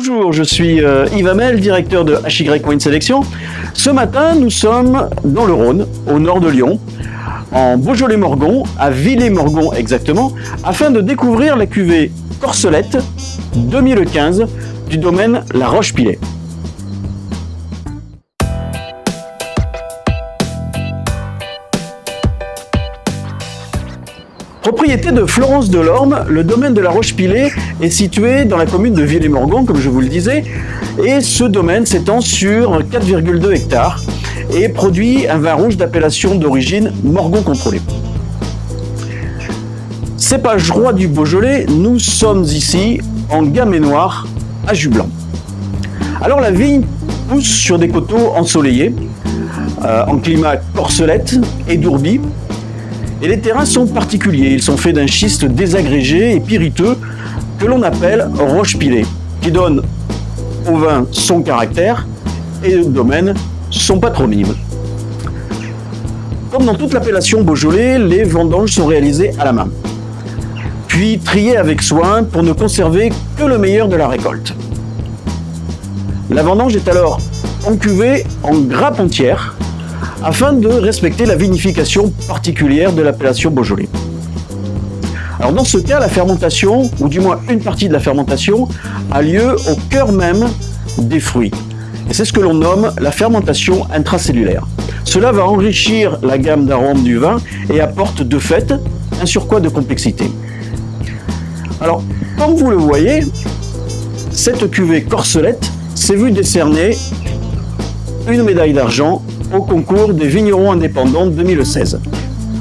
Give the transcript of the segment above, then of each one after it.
Bonjour, je suis Yves Hamel, directeur de HY Wine Sélection. Ce matin, nous sommes dans le Rhône, au nord de Lyon, en Beaujolais-Morgon, à Villers-Morgon exactement, afin de découvrir la cuvée Corcelette 2015 du domaine La Roche-Pilay. Propriété de Florence Delorme, le domaine de La Roche-Pilay est situé dans la commune de Villers-Morgon, comme je vous le disais, et ce domaine s'étend sur 4,2 hectares et produit un vin rouge d'appellation d'origine Morgon contrôlée. Cépage roi du Beaujolais, nous sommes ici en gamay noir à jus blanc. Alors la vigne pousse sur des coteaux ensoleillés, en climat corcelette et d'ourbi. Et les terrains sont particuliers, ils sont faits d'un schiste désagrégé et pyriteux que l'on appelle roche-pilé, qui donne au vin son caractère et au domaine son patronyme. Comme dans toute l'appellation Beaujolais, les vendanges sont réalisées à la main, puis triées avec soin pour ne conserver que le meilleur de la récolte. La vendange est alors en cuvée en grappe entière, afin de respecter la vinification particulière de l'appellation Beaujolais. Alors dans ce cas, la fermentation, ou du moins une partie de la fermentation, a lieu au cœur même des fruits. Et c'est ce que l'on nomme la fermentation intracellulaire. Cela va enrichir la gamme d'arômes du vin et apporte de fait un surcroît de complexité. Alors, comme vous le voyez, cette cuvée Corcelette s'est vue décerner une médaille d'argent au concours des vignerons indépendants 2016.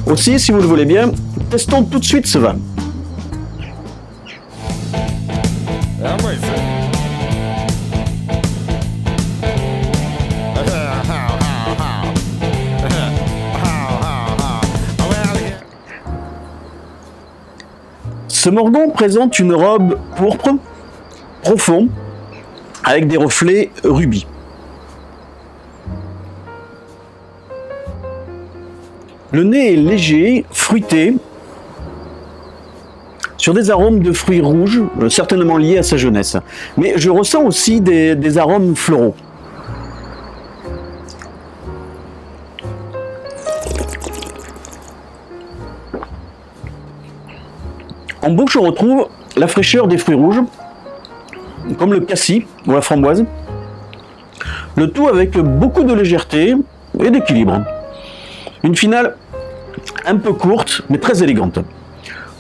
Aussi, si vous le voulez bien, testons tout de suite ce vin. Ce Morgon présente une robe pourpre, profond, avec des reflets rubis. Le nez est léger, fruité, sur des arômes de fruits rouges, certainement liés à sa jeunesse. Mais je ressens aussi des arômes floraux. En bouche, on retrouve la fraîcheur des fruits rouges, comme le cassis ou la framboise. Le tout avec beaucoup de légèreté et d'équilibre. Une finale un peu courte, mais très élégante.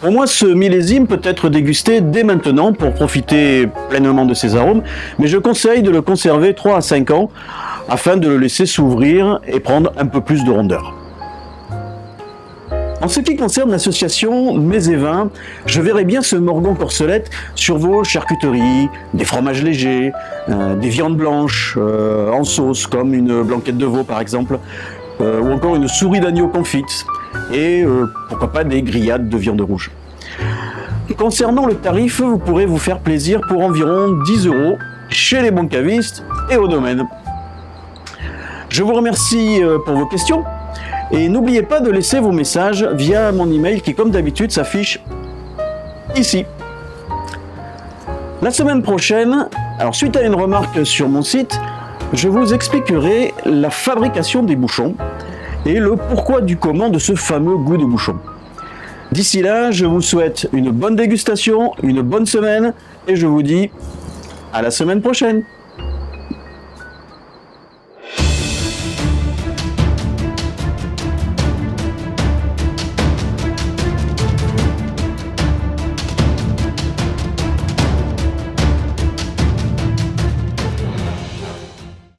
Pour moi, ce millésime peut être dégusté dès maintenant pour profiter pleinement de ses arômes, mais je conseille de le conserver 3 à 5 ans afin de le laisser s'ouvrir et prendre un peu plus de rondeur. En ce qui concerne l'association Mets et Vins, je verrais bien ce Morgon Corcelette sur vos charcuteries, des fromages légers, des viandes blanches en sauce, comme une blanquette de veau par exemple, ou encore une souris d'agneau confite, et pourquoi pas des grillades de viande rouge. Concernant le tarif, vous pourrez vous faire plaisir pour environ 10 € chez les bons cavistes et au domaine. Je vous remercie pour vos questions, et n'oubliez pas de laisser vos messages via mon email qui, comme d'habitude, s'affiche ici. La semaine prochaine, alors suite à une remarque sur mon site, je vous expliquerai la fabrication des bouchons et le pourquoi du comment de ce fameux goût de bouchon. D'ici là, je vous souhaite une bonne dégustation, une bonne semaine et je vous dis à la semaine prochaine.